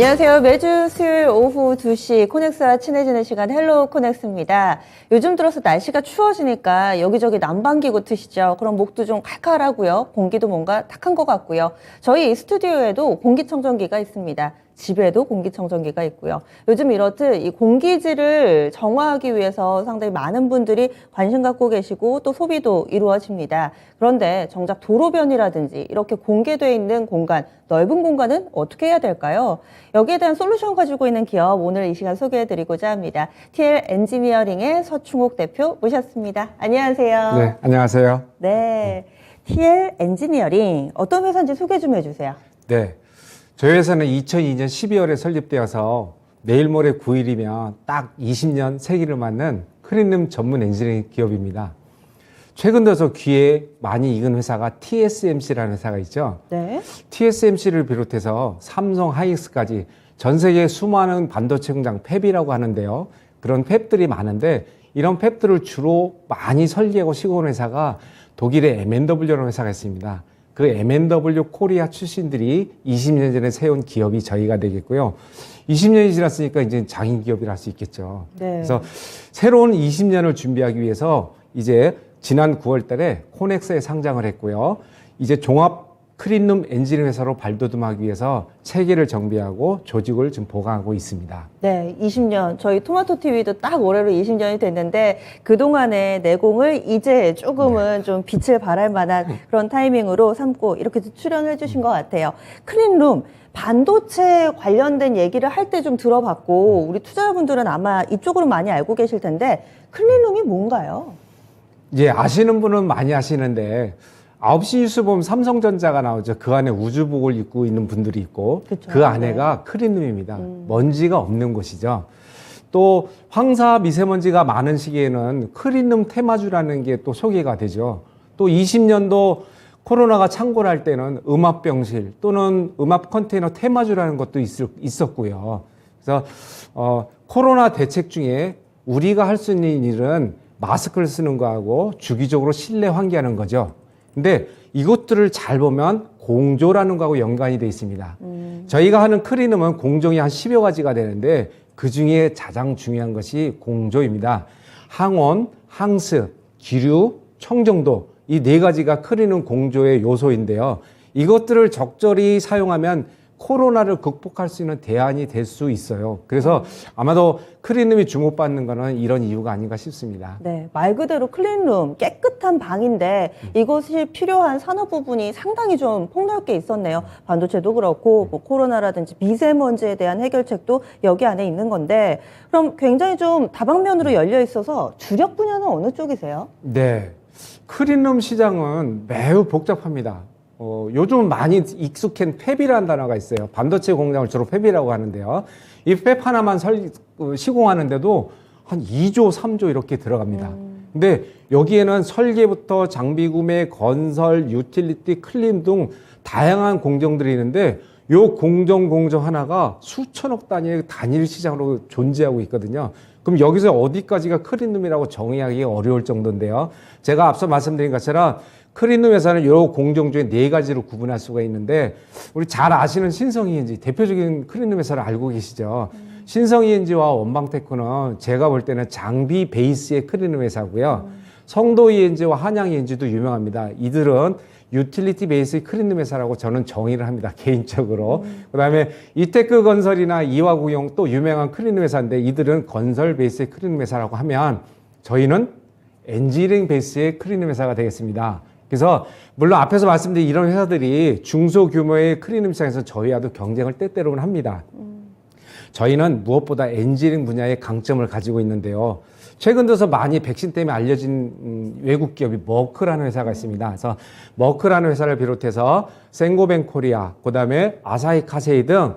안녕하세요. 매주 수요일 오후 2시 코넥스와 친해지는 시간 헬로 코넥스입니다. 요즘 들어서 날씨가 추워지니까 여기저기 난방기구 트시죠. 그럼 목도 좀 칼칼하고요. 공기도 뭔가 탁한 것 같고요. 저희 스튜디오에도 공기청정기가 있습니다. 집에도 공기청정기가 있고요. 요즘 이렇듯 이 공기질을 정화하기 위해서 상당히 많은 분들이 관심 갖고 계시고 또 소비도 이루어집니다. 그런데 정작 도로변이라든지 이렇게 공개되어 있는 공간, 넓은 공간은 어떻게 해야 될까요? 여기에 대한 솔루션 가지고 있는 기업 오늘 이 시간 소개해드리고자 합니다. TL 엔지니어링의 서충옥 대표 모셨습니다. 안녕하세요. 네, 안녕하세요. 네, TL 엔지니어링 어떤 회사인지 소개 좀 해주세요. 네, 저희 회사는 2002년 12월에 설립되어서 내일 모레 9일이면 딱 20년 세기를 맞는 클린룸 전문 엔지니어링 기업입니다. 최근 들어서 귀에 많이 익은 회사가 TSMC라는 회사가 있죠. 네. TSMC를 비롯해서 삼성, 하이닉스까지 전 세계 수많은 반도체 공장 팹이라고 하는데요. 그런 팹들이 많은데 이런 팹들을 주로 많이 설계하고 시공하는 회사가 독일의 M&W라는 회사가 있습니다. 그 M&W 코리아 출신들이 20년 전에 세운 기업이 저희가 되겠고요. 20년이 지났으니까 이제 장인 기업이라 할 수 있겠죠. 네. 그래서 새로운 20년을 준비하기 위해서 이제 지난 9월 달에 코넥스에 상장을 했고요. 이제 종합 클린룸 엔지니어링 회사로 발돋움하기 위해서 체계를 정비하고 조직을 지금 보강하고 있습니다. 네, 20년. 저희 토마토 TV도 딱 올해로 20년이 됐는데 그동안의 내공을 이제 조금은 좀 빛을 발할 만한 그런 타이밍으로 삼고 이렇게 출연을 해주신 것 같아요. 클린룸, 반도체 관련된 얘기를 할 때 좀 들어봤고 우리 투자자분들은 아마 이쪽으로 많이 알고 계실 텐데 클린룸이 뭔가요? 이제 아시는 분은 많이 아시는데 9시 뉴스 보면 삼성전자가 나오죠. 그 안에 우주복을 입고 있는 분들이 있고 그쵸? 그 안에가 클린룸입니다. 먼지가 없는 곳이죠. 또 황사 미세먼지가 많은 시기에는 클린룸 테마주라는 게 또 소개가 되죠. 또 20년도 코로나가 창궐할 때는 음압병실 또는 음압 컨테이너 테마주라는 것도 있었고요. 그래서 코로나 대책 중에 우리가 할 수 있는 일은 마스크를 쓰는 거하고 주기적으로 실내 환기하는 거죠. 근데 이것들을 잘 보면 공조라는 거하고 연관이 되어 있습니다. 저희가 하는 클린룸은 공정이 한 10여 가지가 되는데 그 중에 가장 중요한 것이 공조입니다. 항온, 항습, 기류, 청정도 이 네 가지가 클린룸 공조의 요소인데요. 이것들을 적절히 사용하면 코로나를 극복할 수 있는 대안이 될 수 있어요. 그래서 아마도 클린룸이 주목받는 거는 이런 이유가 아닌가 싶습니다. 네, 말 그대로 클린룸, 깨끗한 방인데 이것이 필요한 산업 부분이 상당히 좀 폭넓게 있었네요. 반도체도 그렇고 뭐 코로나라든지 미세먼지에 대한 해결책도 여기 안에 있는 건데 그럼 굉장히 좀 다방면으로 열려 있어서 주력 분야는 어느 쪽이세요? 네, 클린룸 시장은 매우 복잡합니다. 요즘 많이 익숙한 팹이라는 단어가 있어요. 반도체 공장을 주로 팹이라고 하는데요. 이 팹 하나만 시공하는데도 한 2조, 3조 이렇게 들어갑니다. 근데 여기에는 설계부터 장비 구매, 건설, 유틸리티, 클린 등 다양한 공정들이 있는데 요 공정 하나가 수천억 단위의 단일 시장으로 존재하고 있거든요. 그럼 여기서 어디까지가 클린룸이라고 정의하기 어려울 정도인데요. 제가 앞서 말씀드린 것처럼 클린룸 회사는 요 공정 중에 네 가지로 구분할 수가 있는데 우리 잘 아시는 신성이엔지 대표적인 클린룸 회사를 알고 계시죠. 신성이엔지와 원방테크는 제가 볼 때는 장비 베이스의 클린룸 회사고요. 성도이엔지와 한양이엔지도 유명합니다. 이들은 유틸리티 베이스의 클린룸 회사라고 저는 정의를 합니다. 개인적으로. 그다음에 이테크 건설이나 이화구용 또 유명한 클린룸 회사인데 이들은 건설 베이스의 클린룸 회사라고 하면 저희는 엔지니어링 베이스의 클린룸 회사가 되겠습니다. 그래서 물론 앞에서 말씀드린 이런 회사들이 중소규모의 클린룸 시장에서 저희와도 경쟁을 때때로는 합니다. 저희는 무엇보다 엔지니어링 분야의 강점을 가지고 있는데요. 최근 들어서 많이 백신 때문에 알려진 외국 기업이 머크라는 회사가 있습니다. 그래서 머크라는 회사를 비롯해서 생고뱅 코리아, 그다음에 아사히 카세이 등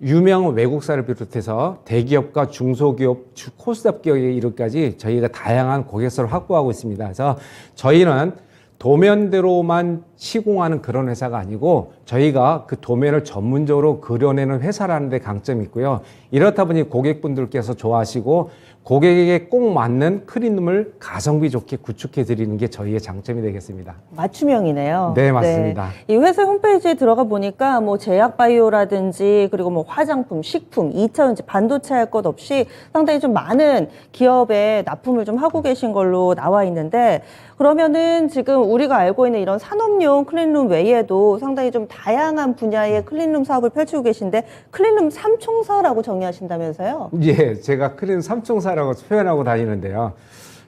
유명한 외국사를 비롯해서 대기업과 중소기업, 코스닥 기업에 이르기까지 저희가 다양한 고객사를 확보하고 있습니다. 그래서 저희는 도면대로만 시공하는 그런 회사가 아니고 저희가 그 도면을 전문적으로 그려내는 회사라는 데 강점이 있고요. 이렇다 보니 고객분들께서 좋아하시고 고객에게 꼭 맞는 클린룸을 가성비 좋게 구축해 드리는 게 저희의 장점이 되겠습니다. 맞춤형이네요. 네, 맞습니다. 이 회사 홈페이지에 들어가 보니까 뭐 제약 바이오라든지 그리고 뭐 화장품, 식품, 2차전지, 반도체 할 것 없이 상당히 좀 많은 기업에 납품을 좀 하고 계신 걸로 나와 있는데, 그러면은 지금 우리가 알고 있는 이런 산업용 클린룸 외에도 상당히 좀 다양한 분야의 클린룸 사업을 펼치고 계신데, 클린룸 삼총사라고 정의하신다면서요? 예, 제가 클린 삼총사라고 표현하고 다니는데요.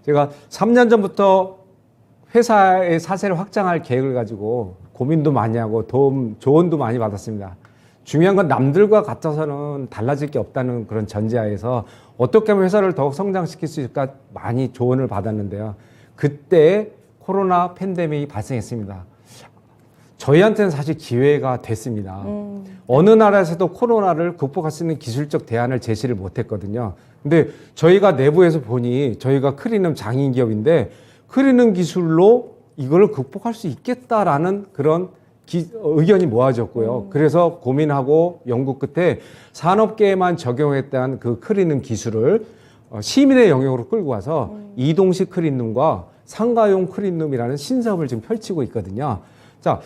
제가 3년 전부터 회사의 사세를 확장할 계획을 가지고 고민도 많이 하고 조언도 많이 받았습니다. 중요한 건 남들과 같아서는 달라질 게 없다는 그런 전제하에서 어떻게 하면 회사를 더욱 성장시킬 수 있을까 많이 조언을 받았는데요. 그때 코로나 팬데믹이 발생했습니다. 저희한테는 사실 기회가 됐습니다. 어느 나라에서도 코로나를 극복할 수 있는 기술적 대안을 제시를 못했거든요. 근데 저희가 내부에서 보니 저희가 클린룸 장인 기업인데 클린룸 기술로 이걸 극복할 수 있겠다라는 그런 의견이 모아졌고요. 그래서 고민하고 연구 끝에 산업계에만 적용했던 그 클린룸 기술을 시민의 영역으로 끌고 와서 이동식 클린룸과 상가용 클린룸이라는 신사업을 지금 펼치고 있거든요. 자,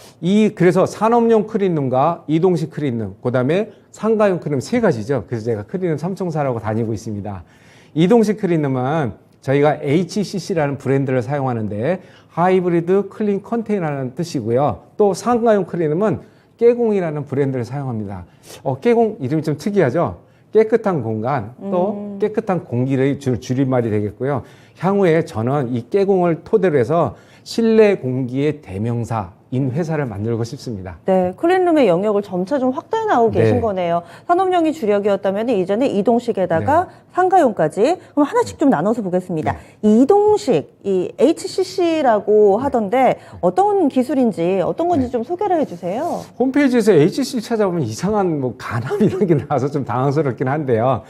그래서 산업용 클린룸과 이동식 클린룸, 그 다음에 상가용 클린룸 세 가지죠. 그래서 제가 클린룸 삼총사라고 다니고 있습니다. 이동식 클린룸은 저희가 HCC라는 브랜드를 사용하는데 하이브리드 클린 컨테이너라는 뜻이고요. 또 상가용 클린룸은 깨공이라는 브랜드를 사용합니다. 깨공 이름이 좀 특이하죠? 깨끗한 공간, 또 깨끗한 공기의 줄임말이 되겠고요. 향후에 저는 이 깨공을 토대로 해서 실내 공기의 대명사인 회사를 만들고 싶습니다. 네, 클린룸의 영역을 점차 좀 확대해 나오고 네. 계신 거네요. 산업용이 주력이었다면 이전에 이동식에다가 상가용까지. 그럼 하나씩 좀 나눠서 보겠습니다. 이동식, 이 HCC라고 하던데 어떤 기술인지 어떤 건지 좀 소개를 해주세요. 홈페이지에서 HCC 찾아보면 이상한 뭐 간암 이런 게 나와서 좀 당황스럽긴 한데요.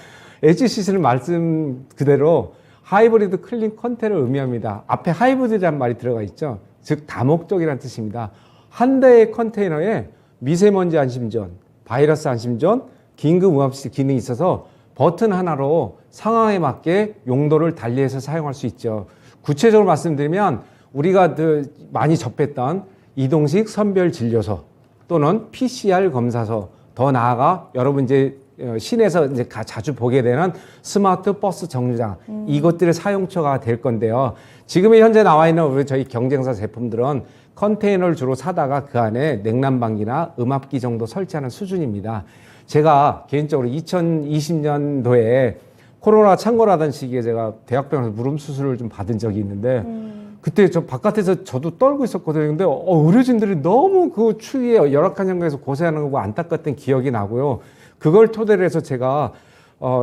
HCC는 말씀 그대로 하이브리드 클린 컨테이너를 의미합니다. 앞에 하이브리드라는 말이 들어가 있죠. 즉 다목적이라는 뜻입니다. 한 대의 컨테이너에 미세먼지 안심전, 바이러스 안심전, 긴급 응압시 기능이 있어서 버튼 하나로 상황에 맞게 용도를 달리해서 사용할 수 있죠. 구체적으로 말씀드리면 우리가 많이 접했던 이동식 선별진료소 또는 PCR 검사소, 더 나아가 여러분 이제 시내에서 이제 자주 보게 되는 스마트 버스 정류장, 이것들의 사용처가 될 건데요. 지금 현재 나와 있는 저희 경쟁사 제품들은 컨테이너를 주로 사다가 그 안에 냉난방기나 음압기 정도 설치하는 수준입니다. 제가 개인적으로 2020년도에 코로나 창궐하던 시기에 제가 대학병원에서 무릎 수술을 좀 받은 적이 있는데 그때 저 바깥에서 저도 떨고 있었거든요. 근데 의료진들이 너무 그 추위에 열악한 환경에서 고생하는 거 안타깝던 기억이 나고요. 그걸 토대로 해서 제가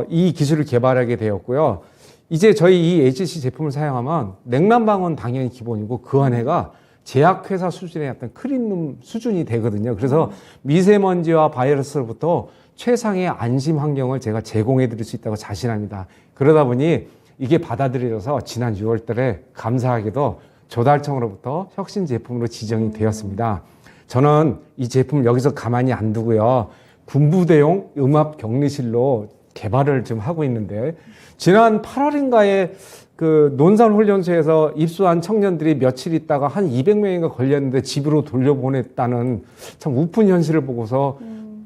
이 기술을 개발하게 되었고요. 이제 저희 이 HCC 제품을 사용하면 냉난방은 당연히 기본이고 그 안에가 제약회사 수준의 어떤 클린룸 수준이 되거든요. 그래서 미세먼지와 바이러스로부터 최상의 안심 환경을 제가 제공해 드릴 수 있다고 자신합니다. 그러다 보니 이게 받아들여져서 지난 6월 달에 감사하게도 조달청으로부터 혁신 제품으로 지정이 되었습니다. 저는 이 제품을 여기서 가만히 안 두고요. 군부대용 음압 격리실로 개발을 좀 하고 있는데 지난 8월인가에 그 논산훈련소에서 입소한 청년들이 며칠 있다가 한 200명인가 걸렸는데 집으로 돌려보냈다는 참 우픈 현실을 보고서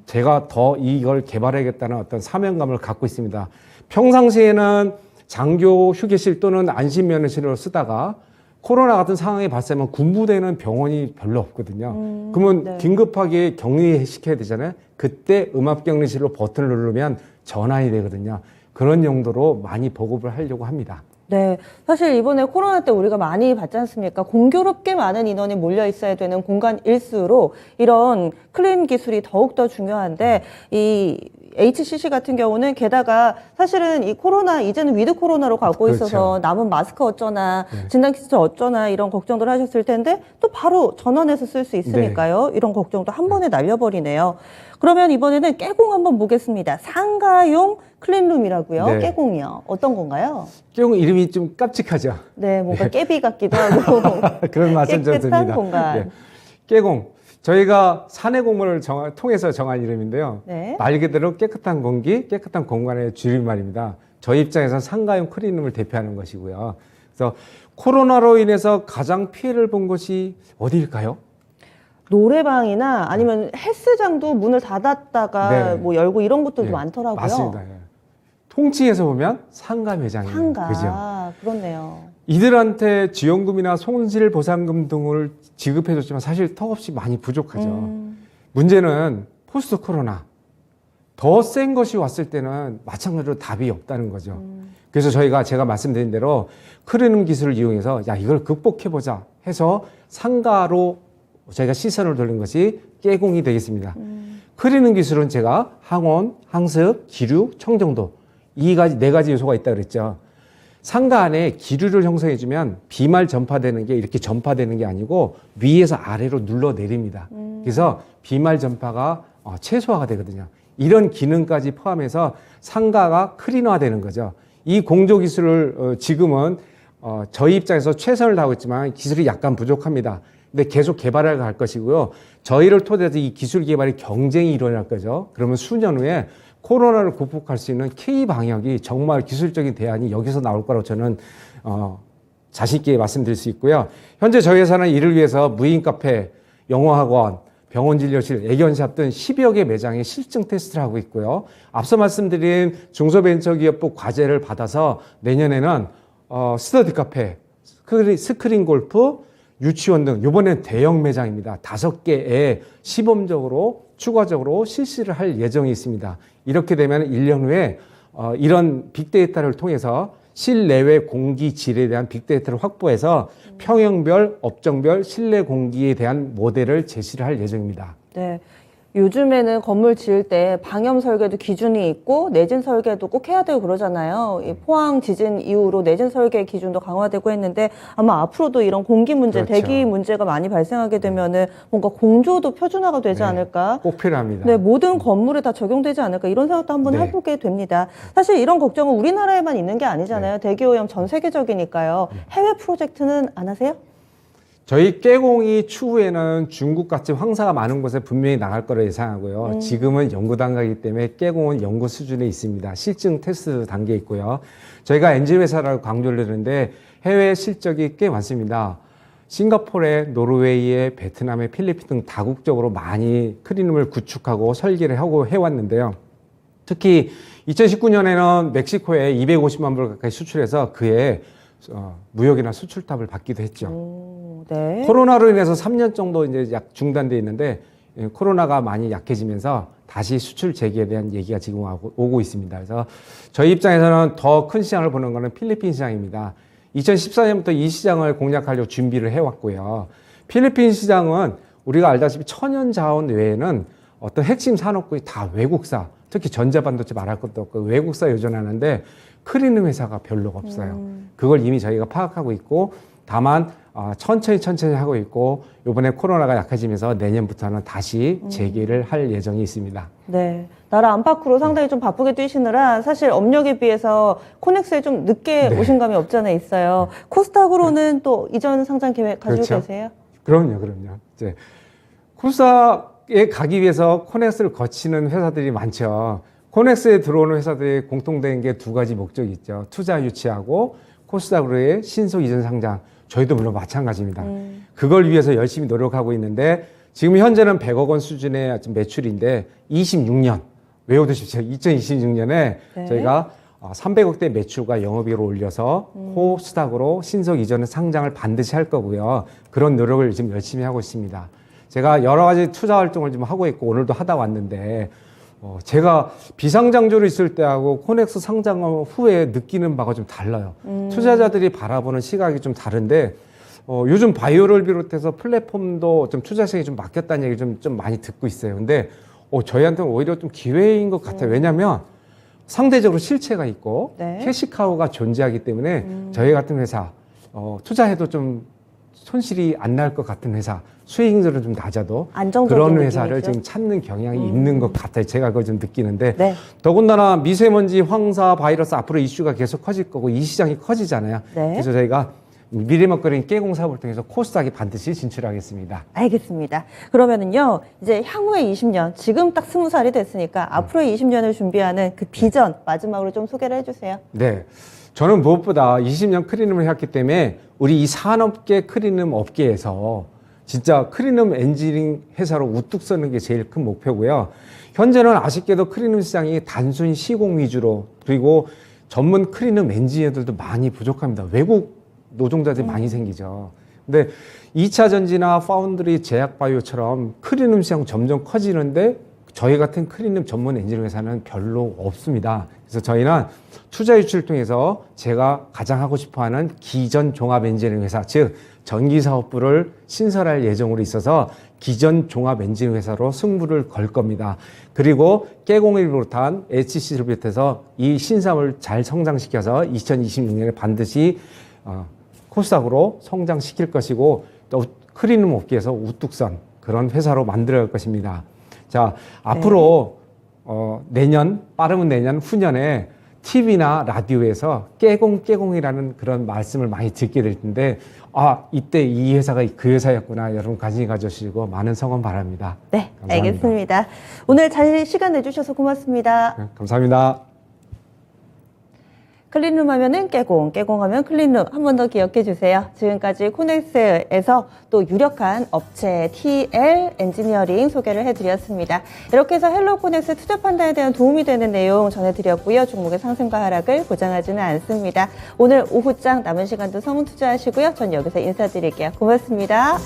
제가 더 이걸 개발해야겠다는 어떤 사명감을 갖고 있습니다. 평상시에는 장교 휴게실 또는 안심면허실을 쓰다가 코로나 같은 상황이 발생하면 군부대는 병원이 별로 없거든요. 그러면 네. 긴급하게 격리시켜야 되잖아요. 그때 음압격리실로 버튼을 누르면 전환이 되거든요. 그런 용도로 많이 보급을 하려고 합니다. 네, 사실 이번에 코로나 때 우리가 많이 봤지 않습니까? 공교롭게 많은 인원이 몰려 있어야 되는 공간일수록 이런 클린 기술이 더욱더 중요한데, 이 HCC 같은 경우는 게다가 사실은 이 코로나, 이제는 위드 코로나로 가고 그렇죠. 있어서 남은 마스크 어쩌나, 진단키트 어쩌나 이런 걱정들 하셨을 텐데 또 바로 전원해서 쓸 수 있으니까요. 이런 걱정도 한 번에 날려버리네요. 그러면 이번에는 깨공 한번 보겠습니다. 상가용 클린룸이라고요. 네. 깨공이요. 어떤 건가요? 깨공 이름이 좀 깜찍하죠. 네, 뭔가 깨비 같기도 하고 그런 말씀 좀 깨끗한 듭니다. 공간. 네. 깨공. 저희가 사내 공모를 통해서 정한 이름인데요. 네. 말 그대로 깨끗한 공기, 깨끗한 공간의 줄임말입니다. 저희 입장에서는 상가용 클린룸을 대표하는 것이고요. 그래서 코로나로 인해서 가장 피해를 본 곳이 어디일까요? 노래방이나 아니면 헬스장도 문을 닫았다가 네. 뭐 열고 이런 것들도 네, 많더라고요. 맞습니다. 예. 통칭해서 보면 상가 매장이에요. 상가. 그죠? 그렇네요. 이들한테 지원금이나 손실보상금 등을 지급해줬지만 사실 턱없이 많이 부족하죠. 문제는 포스트 코로나. 더 센 것이 왔을 때는 마찬가지로 답이 없다는 거죠. 그래서 제가 말씀드린 대로 클린룸 기술을 이용해서 야, 이걸 극복해보자 해서 상가로 저희가 시선을 돌린 것이 깨공이 되겠습니다. 클린룸 기술은 제가 항온, 항습, 기류, 청정도 네 가지 요소가 있다고 그랬죠. 상가 안에 기류를 형성해주면 비말 전파되는 게 이렇게 전파되는 게 아니고 위에서 아래로 눌러 내립니다. 그래서 비말 전파가 최소화가 되거든요. 이런 기능까지 포함해서 상가가 클리너화되는 거죠. 이 공조 기술을 지금은 저희 입장에서 최선을 다하고 있지만 기술이 약간 부족합니다. 근데 계속 개발해 갈 것이고요. 저희를 토대로 이 기술 개발의 경쟁이 일어날 거죠. 그러면 수년 후에 코로나를 극복할 수 있는 K 방역이 정말 기술적인 대안이 여기서 나올 거라고 저는 자신 있게 말씀드릴 수 있고요. 현재 저희 회사는 이를 위해서 무인 카페, 영어학원, 병원 진료실, 애견샵 등 10여 개 매장에 실증 테스트를 하고 있고요. 앞서 말씀드린 중소벤처기업부 과제를 받아서 내년에는 스터디 카페, 스크린 골프, 유치원 등 이번엔 대형 매장입니다. 5개에 시범적으로 추가적으로 실시를 할 예정이 있습니다. 이렇게 되면 1년 후에 이런 빅데이터를 통해서 실내외 공기 질에 대한 빅데이터를 확보해서 평형별, 업종별 실내 공기에 대한 모델을 제시를 할 예정입니다. 네. 요즘에는 건물 지을 때 방염 설계도 기준이 있고 내진 설계도 꼭 해야 되고 그러잖아요. 이 포항 지진 이후로 내진 설계 기준도 강화되고 했는데 아마 앞으로도 이런 공기 문제, 그렇죠. 대기 문제가 많이 발생하게 되면은 뭔가 공조도 표준화가 되지 네, 않을까? 꼭 필요합니다. 네, 모든 건물에 다 적용되지 않을까 이런 생각도 한번 네. 해보게 됩니다. 사실 이런 걱정은 우리나라에만 있는 게 아니잖아요. 대기오염 전 세계적이니까요. 해외 프로젝트는 안 하세요? 저희 깨공이 추후에는 중국같이 황사가 많은 곳에 분명히 나갈 거라 예상하고요. 지금은 연구 단계이기 때문에 깨공은 연구 수준에 있습니다. 실증 테스트 단계에 있고요. 저희가 엔진 회사라고 강조를 드리는데 해외 실적이 꽤 많습니다. 싱가포르에, 노르웨이에, 베트남에, 필리핀 등 다국적으로 많이 클린룸을 구축하고 설계를 하고 해왔는데요. 특히 2019년에는 멕시코에 250만 불 가까이 수출해서 그해 무역이나 수출탑을 받기도 했죠. 네. 코로나로 인해서 3년 정도 이제 약 중단돼 있는데 코로나가 많이 약해지면서 다시 수출 재개에 대한 얘기가 지금 오고 있습니다. 그래서 저희 입장에서는 더 큰 시장을 보는 것은 필리핀 시장입니다. 2014년부터 이 시장을 공략하려고 준비를 해왔고요. 필리핀 시장은 우리가 알다시피 천연 자원 외에는 어떤 핵심 산업군이 다 외국사, 특히 전자반도체 말할 것도 없고 외국사 의존하는데 클린룸 회사가 별로 없어요. 그걸 이미 저희가 파악하고 있고 다만 천천히 하고 있고 이번에 코로나가 약해지면서 내년부터는 다시 재개를 할 예정이 있습니다. 네. 나라 안팎으로 상당히 좀 바쁘게 뛰시느라 사실 업력에 비해서 코넥스에 좀 늦게 네. 오신 감이 없지 않아 있어요. 코스닥으로는 또 이전 상장 계획 가지고 그렇죠. 계세요? 그럼요. 이제 코스닥에 가기 위해서 코넥스를 거치는 회사들이 많죠. 코넥스에 들어오는 회사들이 공통된 게 두 가지 목적이 있죠. 투자 유치하고 코스닥으로의 신속 이전 상장. 저희도 물론 마찬가지입니다. 그걸 위해서 열심히 노력하고 있는데 지금 현재는 100억 원 수준의 매출인데 26년 외워두십시오. 2026년에 네. 저희가 300억대 매출과 영업이익을 올려서 코스닥으로 신속 이전 상장을 반드시 할 거고요. 그런 노력을 지금 열심히 하고 있습니다. 제가 여러 가지 투자 활동을 좀 하고 있고 오늘도 하다 왔는데 제가 비상장주로 있을 때하고 코넥스 상장 후에 느끼는 바가 좀 달라요. 투자자들이 바라보는 시각이 좀 다른데 요즘 바이오를 비롯해서 플랫폼도 좀 투자 시장이 좀 막혔다는 얘기 좀 많이 듣고 있어요. 근데 저희한테는 오히려 좀 기회인 것 같아요. 왜냐하면 상대적으로 실체가 있고 네. 캐시카우가 존재하기 때문에 저희 같은 회사 투자해도 좀 손실이 안 날 것 같은 회사, 수익률은 좀 낮아도 안정적인 그런 느낌이죠. 회사를 지금 찾는 경향이 있는 것 같아요. 제가 그걸 좀 느끼는데 네. 더군다나 미세먼지, 황사, 바이러스 앞으로 이슈가 계속 커질 거고 이 시장이 커지잖아요. 네. 그래서 저희가 미래 먹거리인 깨공 사업을 통해서 코스닥에 반드시 진출하겠습니다. 알겠습니다. 그러면은요, 이제 향후의 20년, 지금 딱 20살이 됐으니까 앞으로의 20년을 준비하는 그 비전 마지막으로 좀 소개를 해주세요. 네. 저는 무엇보다 20년 크리눔을 해왔기 때문에 우리 이 산업계 크리눔 업계에서 진짜 크리눔 엔지니어링 회사로 우뚝 서는 게 제일 큰 목표고요. 현재는 아쉽게도 크리눔 시장이 단순 시공 위주로 그리고 전문 크리눔 엔지니어들도 많이 부족합니다. 외국 노동자들이 많이 생기죠. 근데 2차 전지나 파운드리, 제약바이오처럼 크리눔 시장 점점 커지는데 저희 같은 크리눔 전문 엔지니어 회사는 별로 없습니다. 그래서 저희는 투자 유치를 통해서 제가 가장 하고 싶어하는 기전 종합 엔지니어링 회사, 즉 전기사업부를 신설할 예정으로 있어서 기전 종합 엔지니어링 회사로 승부를 걸 겁니다. 그리고 깨공을 비롯한 HC를 비롯해서 이 신사업을 잘 성장시켜서 2026년에 반드시 코스닥으로 성장시킬 것이고 또 크리눔 업계에서 우뚝 선 그런 회사로 만들어갈 것입니다. 자, 앞으로 내년, 빠르면 내년, 후년에 TV나 라디오에서 깨공이라는 그런 말씀을 많이 듣게 될 텐데, 이때 이 회사가 그 회사였구나. 여러분 관심 가져주시고 많은 성원 바랍니다. 네, 감사합니다. 알겠습니다. 오늘 잘 시간 내주셔서 고맙습니다. 네, 감사합니다. 클린룸 하면은 깨공 하면 클린룸 한 번 더 기억해 주세요. 지금까지 코넥스에서 또 유력한 업체 TL 엔지니어링 소개를 해드렸습니다. 이렇게 해서 헬로 코넥스 투자 판단에 대한 도움이 되는 내용 전해드렸고요. 종목의 상승과 하락을 보장하지는 않습니다. 오늘 오후장 남은 시간도 성운 투자하시고요. 전 여기서 인사드릴게요. 고맙습니다.